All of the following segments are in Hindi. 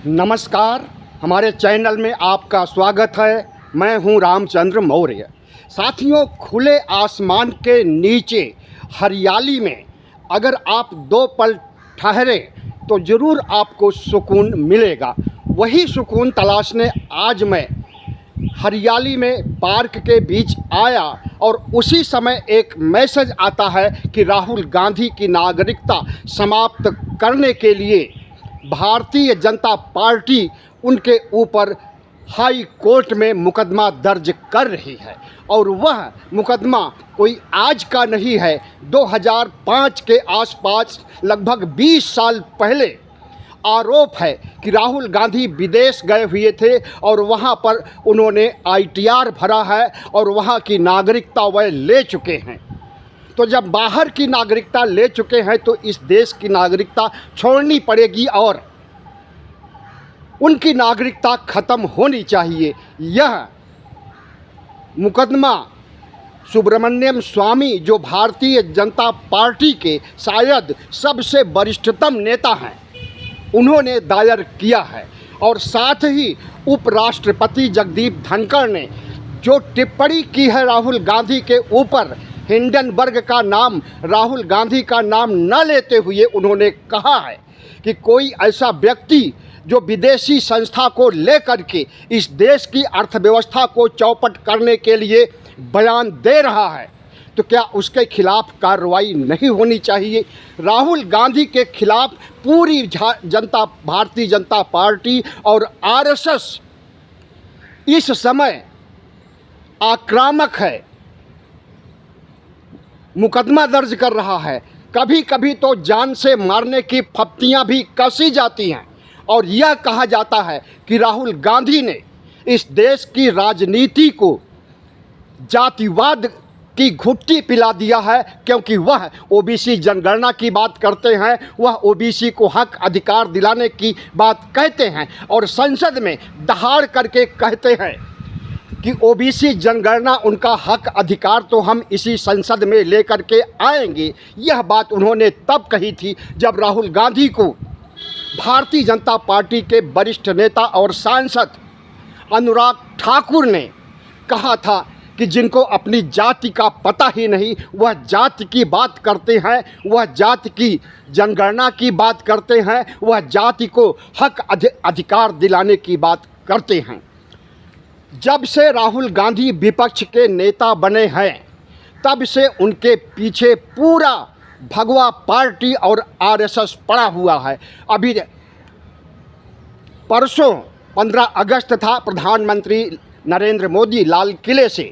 नमस्कार, हमारे चैनल में आपका स्वागत है। मैं हूं रामचंद्र मौर्य। साथियों, खुले आसमान के नीचे हरियाली में अगर आप 2 पल ठहरे तो ज़रूर आपको सुकून मिलेगा। वही सुकून तलाशने आज मैं हरियाली में पार्क के बीच आया और उसी समय एक मैसेज आता है कि राहुल गांधी की नागरिकता समाप्त करने के लिए भारतीय जनता पार्टी उनके ऊपर हाई कोर्ट में मुकदमा दर्ज कर रही है। और वह मुकदमा कोई आज का नहीं है, 2005 के आसपास लगभग 20 साल पहले आरोप है कि राहुल गांधी विदेश गए हुए थे और वहां पर उन्होंने ITR भरा है और वहां की नागरिकता वह ले चुके हैं। तो जब बाहर की नागरिकता ले चुके हैं तो इस देश की नागरिकता छोड़नी पड़ेगी और उनकी नागरिकता ख़त्म होनी चाहिए। यह मुकदमा सुब्रमण्यम स्वामी, जो भारतीय जनता पार्टी के शायद सबसे वरिष्ठतम नेता हैं, उन्होंने दायर किया है। और साथ ही उपराष्ट्रपति जगदीप धनखड़ ने जो टिप्पणी की है राहुल गांधी के ऊपर, हिंडनबर्ग का नाम राहुल गांधी का नाम न लेते हुए उन्होंने कहा है कि कोई ऐसा व्यक्ति जो विदेशी संस्था को लेकर के इस देश की अर्थव्यवस्था को चौपट करने के लिए बयान दे रहा है तो क्या उसके खिलाफ कार्रवाई नहीं होनी चाहिए। राहुल गांधी के खिलाफ पूरी भारतीय जनता पार्टी और RSS इस समय आक्रामक है, मुकदमा दर्ज कर रहा है। कभी कभी तो जान से मारने की फप्तियां भी कसी जाती हैं और यह कहा जाता है कि राहुल गांधी ने इस देश की राजनीति को जातिवाद की घुट्टी पिला दिया है, क्योंकि वह OBC जनगणना की बात करते हैं, वह OBC को हक अधिकार दिलाने की बात कहते हैं और संसद में दहाड़ करके कहते हैं कि OBC जनगणना उनका हक अधिकार तो हम इसी संसद में लेकर के आएंगे। यह बात उन्होंने तब कही थी जब राहुल गांधी को भारतीय जनता पार्टी के वरिष्ठ नेता और सांसद अनुराग ठाकुर ने कहा था कि जिनको अपनी जाति का पता ही नहीं, वह जाति की बात करते हैं, वह जाति की जनगणना की बात करते हैं, वह जाति को हक अधिकार दिलाने की बात करते हैं। जब से राहुल गांधी विपक्ष के नेता बने हैं तब से उनके पीछे पूरा भगवा पार्टी और RSS पड़ा हुआ है। अभी परसों 15 अगस्त था, प्रधानमंत्री नरेंद्र मोदी लाल किले से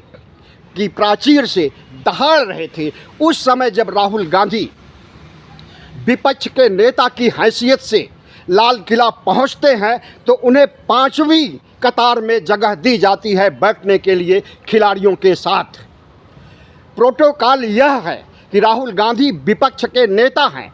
की प्राचीर से दहाड़ रहे थे। उस समय जब राहुल गांधी विपक्ष के नेता की हैसियत से लाल किला पहुंचते हैं तो उन्हें 5वीं कतार में जगह दी जाती है बैठने के लिए खिलाड़ियों के साथ। प्रोटोकॉल यह है कि राहुल गांधी विपक्ष के नेता हैं,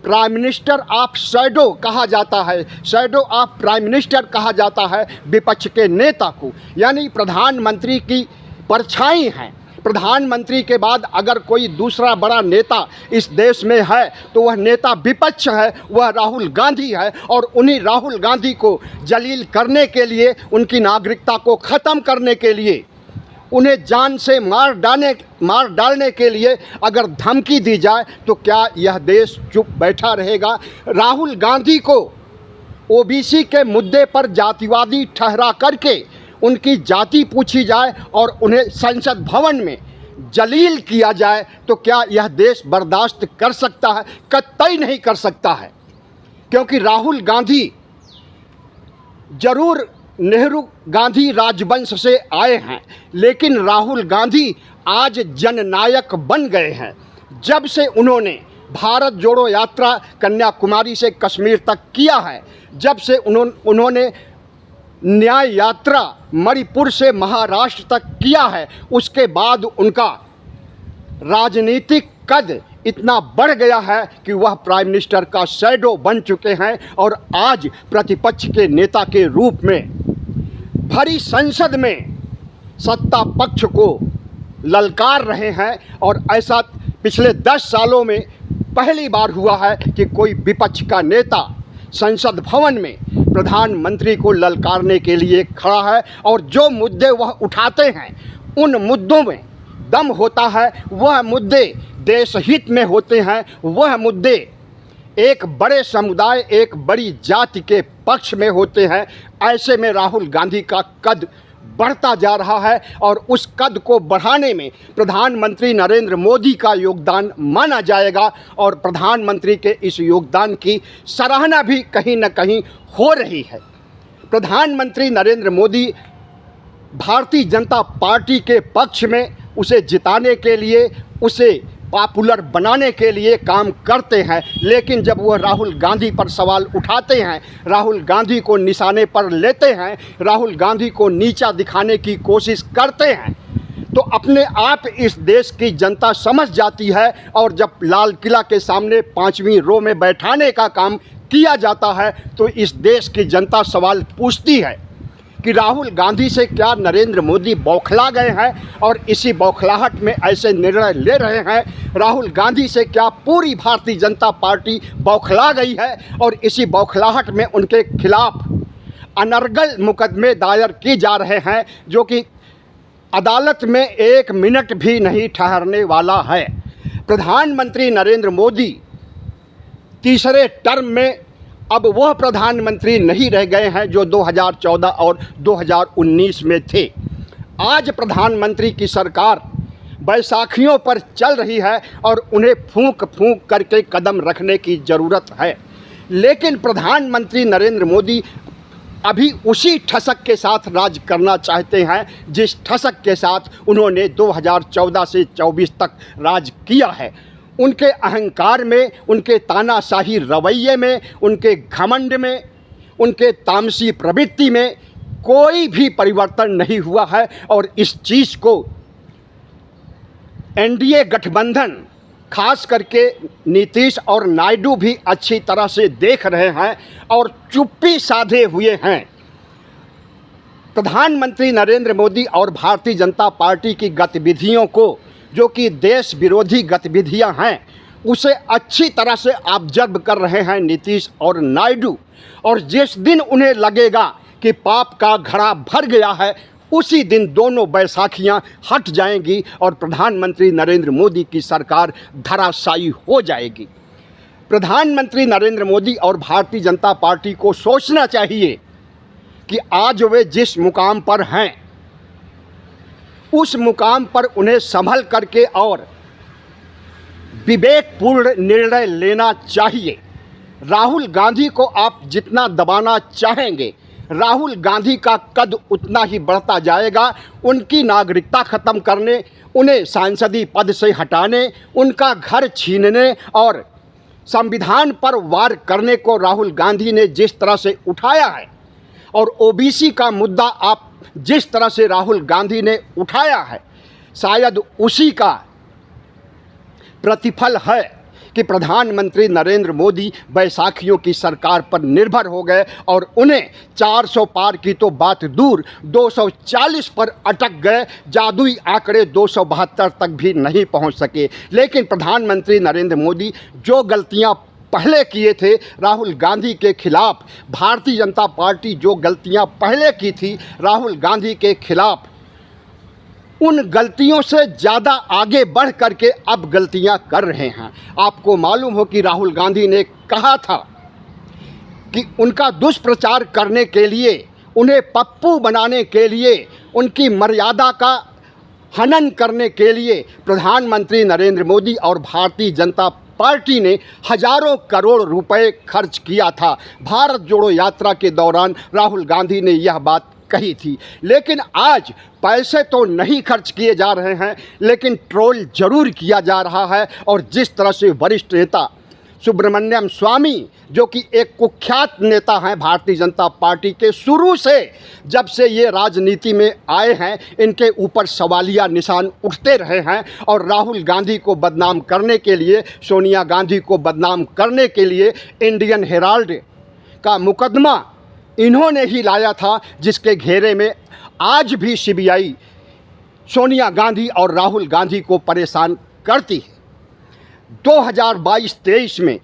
प्राइम मिनिस्टर ऑफ शैडो कहा जाता है, शैडो ऑफ प्राइम मिनिस्टर कहा जाता है विपक्ष के नेता को, यानी प्रधानमंत्री की परछाई हैं। प्रधानमंत्री के बाद अगर कोई दूसरा बड़ा नेता इस देश में है तो वह नेता विपक्ष है, वह राहुल गांधी है। और उन्हीं राहुल गांधी को जलील करने के लिए, उनकी नागरिकता को ख़त्म करने के लिए, उन्हें जान से मार डालने के लिए अगर धमकी दी जाए तो क्या यह देश चुप बैठा रहेगा। राहुल गांधी को OBC के मुद्दे पर जातिवादी ठहरा करके उनकी जाति पूछी जाए और उन्हें संसद भवन में जलील किया जाए तो क्या यह देश बर्दाश्त कर सकता है? कतई नहीं कर सकता है, क्योंकि राहुल गांधी जरूर नेहरू गांधी राजवंश से आए हैं, लेकिन राहुल गांधी आज जननायक बन गए हैं। जब से उन्होंने भारत जोड़ो यात्रा कन्याकुमारी से कश्मीर तक किया है, जब से उन्होंने न्याय यात्रा मणिपुर से महाराष्ट्र तक किया है, उसके बाद उनका राजनीतिक कद इतना बढ़ गया है कि वह प्राइम मिनिस्टर का शैडो बन चुके हैं और आज प्रतिपक्ष के नेता के रूप में भरी संसद में सत्ता पक्ष को ललकार रहे हैं। और ऐसा पिछले 10 सालों में पहली बार हुआ है कि कोई विपक्ष का नेता संसद भवन में प्रधानमंत्री को ललकारने के लिए खड़ा है और जो मुद्दे वह उठाते हैं उन मुद्दों में दम होता है, वह मुद्दे देश हित में होते हैं, वह मुद्दे एक बड़े समुदाय, एक बड़ी जाति के पक्ष में होते हैं। ऐसे में राहुल गांधी का कद बढ़ता जा रहा है और उस कद को बढ़ाने में प्रधानमंत्री नरेंद्र मोदी का योगदान माना जाएगा और प्रधानमंत्री के इस योगदान की सराहना भी कहीं न कहीं हो रही है। प्रधानमंत्री नरेंद्र मोदी भारतीय जनता पार्टी के पक्ष में उसे जिताने के लिए, उसे पॉपुलर बनाने के लिए काम करते हैं, लेकिन जब वह राहुल गांधी पर सवाल उठाते हैं, राहुल गांधी को निशाने पर लेते हैं, राहुल गांधी को नीचा दिखाने की कोशिश करते हैं, तो अपने आप इस देश की जनता समझ जाती है। और जब लाल किला के सामने 5वीं रो में बैठाने का काम किया जाता है तो इस देश की जनता सवाल पूछती है कि राहुल गांधी से क्या नरेंद्र मोदी बौखला गए हैं और इसी बौखलाहट में ऐसे निर्णय ले रहे हैं। राहुल गांधी से क्या पूरी भारतीय जनता पार्टी बौखला गई है और इसी बौखलाहट में उनके खिलाफ अनर्गल मुकदमे दायर किए जा रहे हैं, जो कि अदालत में 1 मिनट भी नहीं ठहरने वाला है। प्रधानमंत्री नरेंद्र मोदी तीसरे टर्म में अब वह प्रधानमंत्री नहीं रह गए हैं जो 2014 और 2019 में थे। आज प्रधानमंत्री की सरकार बैसाखियों पर चल रही है और उन्हें फूंक फूंक करके कदम रखने की ज़रूरत है, लेकिन प्रधानमंत्री नरेंद्र मोदी अभी उसी ठसक के साथ राज करना चाहते हैं जिस ठसक के साथ उन्होंने 2014 से 24 तक राज किया है। उनके अहंकार में, उनके तानाशाही रवैये में, उनके घमंड में, उनके तामसी प्रवृत्ति में कोई भी परिवर्तन नहीं हुआ है और इस चीज़ को एनडीए गठबंधन खास करके नीतीश और नायडू भी अच्छी तरह से देख रहे हैं और चुप्पी साधे हुए हैं। प्रधानमंत्री नरेंद्र मोदी और भारतीय जनता पार्टी की गतिविधियों को, जो कि देश विरोधी गतिविधियां हैं, उसे अच्छी तरह से ऑब्जर्व कर रहे हैं नीतीश और नायडू। और जिस दिन उन्हें लगेगा कि पाप का घड़ा भर गया है, उसी दिन दोनों बैसाखियां हट जाएंगी और प्रधानमंत्री नरेंद्र मोदी की सरकार धराशायी हो जाएगी। प्रधानमंत्री नरेंद्र मोदी और भारतीय जनता पार्टी को सोचना चाहिए कि आज वे जिस मुकाम पर हैं उस मुकाम पर उन्हें संभल करके और विवेकपूर्ण निर्णय लेना चाहिए। राहुल गांधी को आप जितना दबाना चाहेंगे, राहुल गांधी का कद उतना ही बढ़ता जाएगा। उनकी नागरिकता ख़त्म करने, उन्हें सांसदीय पद से हटाने, उनका घर छीनने और संविधान पर वार करने को राहुल गांधी ने जिस तरह से उठाया है और ओबीसी का मुद्दा आप जिस तरह से राहुल गांधी ने उठाया है, शायद उसी का प्रतिफल है कि प्रधानमंत्री नरेंद्र मोदी बैसाखियों की सरकार पर निर्भर हो गए और उन्हें 400 पार की तो बात दूर 240 पर अटक गए। जादुई आंकड़े 272 तक भी नहीं पहुंच सके। लेकिन प्रधानमंत्री नरेंद्र मोदी जो गलतियां पहले किए थे राहुल गांधी के खिलाफ, भारतीय जनता पार्टी जो गलतियां पहले की थी राहुल गांधी के खिलाफ, उन गलतियों से ज़्यादा आगे बढ़ करके अब गलतियां कर रहे हैं। आपको मालूम हो कि राहुल गांधी ने कहा था कि उनका दुष्प्रचार करने के लिए, उन्हें पप्पू बनाने के लिए, उनकी मर्यादा का हनन करने के लिए प्रधानमंत्री नरेंद्र मोदी और भारतीय जनता पार्टी ने हजारों करोड़ रुपए खर्च किया था। भारत जोड़ो यात्रा के दौरान राहुल गांधी ने यह बात कही थी। लेकिन आज पैसे तो नहीं खर्च किए जा रहे हैं, लेकिन ट्रोल जरूर किया जा रहा है। और जिस तरह से वरिष्ठ नेता सुब्रमण्यम स्वामी, जो कि एक कुख्यात नेता हैं भारतीय जनता पार्टी के, शुरू से जब से ये राजनीति में आए हैं इनके ऊपर सवालिया निशान उठते रहे हैं और राहुल गांधी को बदनाम करने के लिए, सोनिया गांधी को बदनाम करने के लिए इंडियन हेराल्ड का मुकदमा इन्होंने ही लाया था, जिसके घेरे में आज भी सीबीआई सोनिया गांधी और राहुल गांधी को परेशान करती है। 2022-23 में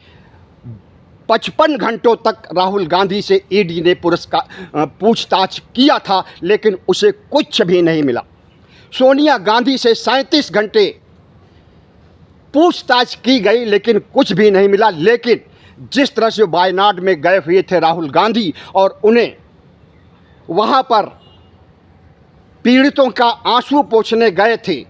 55 घंटों तक राहुल गांधी से ईडी ने पूछताछ किया था, लेकिन उसे कुछ भी नहीं मिला। सोनिया गांधी से 37 घंटे पूछताछ की गई, लेकिन कुछ भी नहीं मिला। लेकिन जिस तरह से वायनाड में गए हुए थे राहुल गांधी और उन्हें वहाँ पर पीड़ितों का आंसू पोंछने गए थे,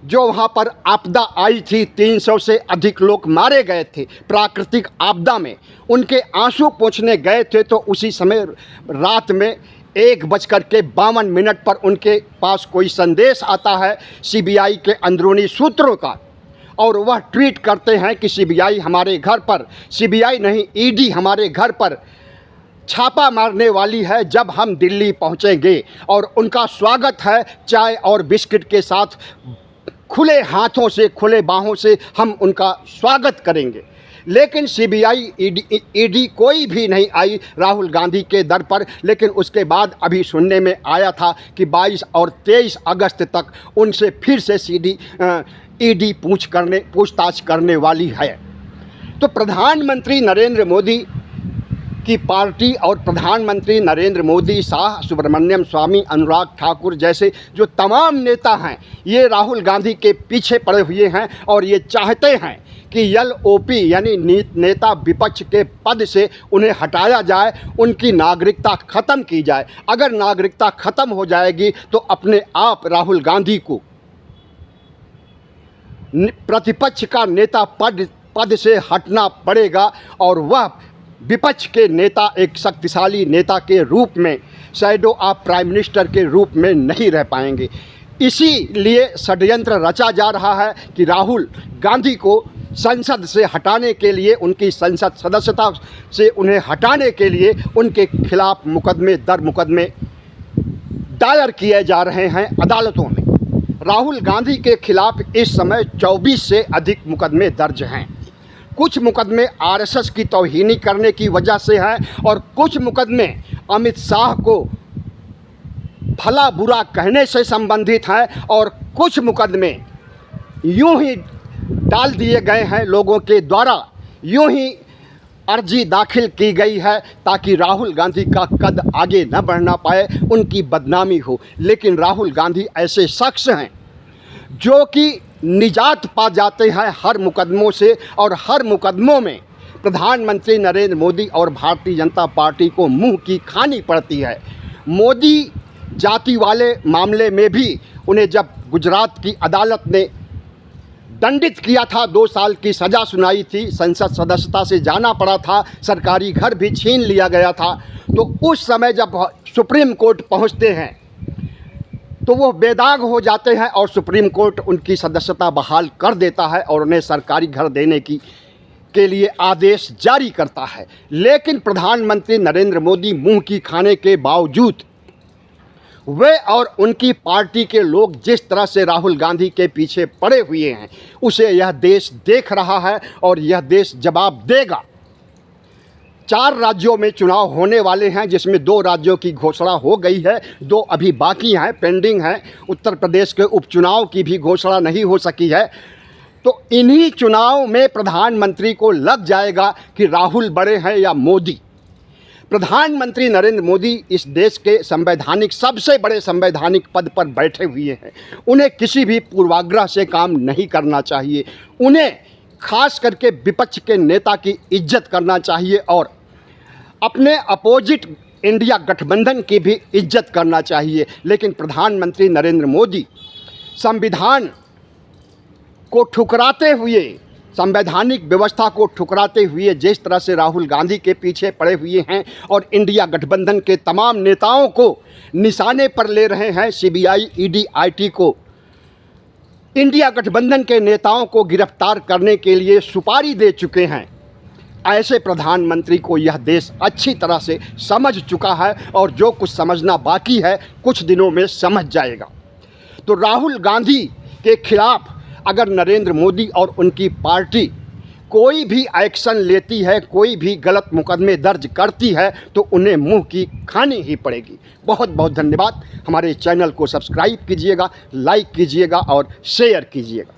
जो वहाँ पर आपदा आई थी, 300 से अधिक लोग मारे गए थे प्राकृतिक आपदा में, उनके आंसू पोंछने गए थे, तो उसी समय रात में 1:52 पर उनके पास कोई संदेश आता है सीबीआई के अंदरूनी सूत्रों का, और वह ट्वीट करते हैं कि सीबीआई हमारे घर पर, सीबीआई नहीं ईडी हमारे घर पर छापा मारने वाली है जब हम दिल्ली पहुंचेंगे, और उनका स्वागत है चाय और बिस्किट के साथ, खुले हाथों से खुले बाहों से हम उनका स्वागत करेंगे। लेकिन सीबीआई ईडी कोई भी नहीं आई राहुल गांधी के दर पर। लेकिन उसके बाद अभी सुनने में आया था कि 22 और 23 अगस्त तक उनसे फिर से ईडी पूछताछ करने वाली है। तो प्रधानमंत्री नरेंद्र मोदी की पार्टी और प्रधानमंत्री नरेंद्र मोदी, शाह सुब्रमण्यम स्वामी, अनुराग ठाकुर जैसे जो तमाम नेता हैं, ये राहुल गांधी के पीछे पड़े हुए हैं और ये चाहते हैं कि एलओपी यानी नेता विपक्ष के पद से उन्हें हटाया जाए, उनकी नागरिकता ख़त्म की जाए। अगर नागरिकता ख़त्म हो जाएगी तो अपने आप राहुल गांधी को प्रतिपक्ष का नेता पद से हटना पड़ेगा और वह विपक्ष के नेता, एक शक्तिशाली नेता के रूप में, शैडो ऑफ प्राइम मिनिस्टर के रूप में नहीं रह पाएंगे। इसीलिए षड्यंत्र रचा जा रहा है कि राहुल गांधी को संसद से हटाने के लिए, उनकी संसद सदस्यता से उन्हें हटाने के लिए उनके खिलाफ मुकदमे दायर किए जा रहे हैं अदालतों में। राहुल गांधी के खिलाफ इस समय 24 से अधिक मुकदमे दर्ज हैं। कुछ मुकदमे आरएसएस की तौहीनी करने की वजह से हैं और कुछ मुकदमे अमित शाह को भला बुरा कहने से संबंधित हैं और कुछ मुकदमे यूं ही डाल दिए गए हैं लोगों के द्वारा, यूं ही अर्जी दाखिल की गई है ताकि राहुल गांधी का कद आगे न बढ़ना पाए, उनकी बदनामी हो। लेकिन राहुल गांधी ऐसे शख्स हैं जो कि निजात पा जाते हैं हर मुकदमों से, और हर मुकदमों में प्रधानमंत्री नरेंद्र मोदी और भारतीय जनता पार्टी को मुंह की खानी पड़ती है। मोदी जाति वाले मामले में भी उन्हें जब गुजरात की अदालत ने दंडित किया था, 2 साल की सज़ा सुनाई थी, संसद सदस्यता से जाना पड़ा था, सरकारी घर भी छीन लिया गया था, तो उस समय जब सुप्रीम कोर्ट पहुंचते हैं तो वो बेदाग हो जाते हैं और सुप्रीम कोर्ट उनकी सदस्यता बहाल कर देता है और उन्हें सरकारी घर देने के लिए आदेश जारी करता है। लेकिन प्रधानमंत्री नरेंद्र मोदी मुंह की खाने के बावजूद वे और उनकी पार्टी के लोग जिस तरह से राहुल गांधी के पीछे पड़े हुए हैं, उसे यह देश देख रहा है और यह देश जवाब देगा। 4 राज्यों में चुनाव होने वाले हैं, जिसमें 2 राज्यों की घोषणा हो गई है, 2 अभी बाकी हैं, पेंडिंग हैं। उत्तर प्रदेश के उपचुनाव की भी घोषणा नहीं हो सकी है। तो इन्हीं चुनाव में प्रधानमंत्री को लग जाएगा कि राहुल बड़े हैं या मोदी। प्रधानमंत्री नरेंद्र मोदी इस देश के सबसे बड़े संवैधानिक पद पर बैठे हुए हैं। उन्हें किसी भी पूर्वाग्रह से काम नहीं करना चाहिए। उन्हें खास करके विपक्ष के नेता की इज्जत करना चाहिए और अपने अपोजिट इंडिया गठबंधन की भी इज्जत करना चाहिए। लेकिन प्रधानमंत्री नरेंद्र मोदी संविधान को ठुकराते हुए, संवैधानिक व्यवस्था को ठुकराते हुए जिस तरह से राहुल गांधी के पीछे पड़े हुए हैं और इंडिया गठबंधन के तमाम नेताओं को निशाने पर ले रहे हैं, सीबीआई, ईडी, आईटी को इंडिया गठबंधन के नेताओं को गिरफ्तार करने के लिए सुपारी दे चुके हैं, ऐसे प्रधानमंत्री को यह देश अच्छी तरह से समझ चुका है और जो कुछ समझना बाकी है कुछ दिनों में समझ जाएगा। तो राहुल गांधी के खिलाफ अगर नरेंद्र मोदी और उनकी पार्टी कोई भी एक्शन लेती है, कोई भी गलत मुकदमे दर्ज करती है, तो उन्हें मुंह की खानी ही पड़ेगी। बहुत बहुत धन्यवाद। हमारे चैनल को सब्सक्राइब कीजिएगा, लाइक कीजिएगा और शेयर कीजिएगा।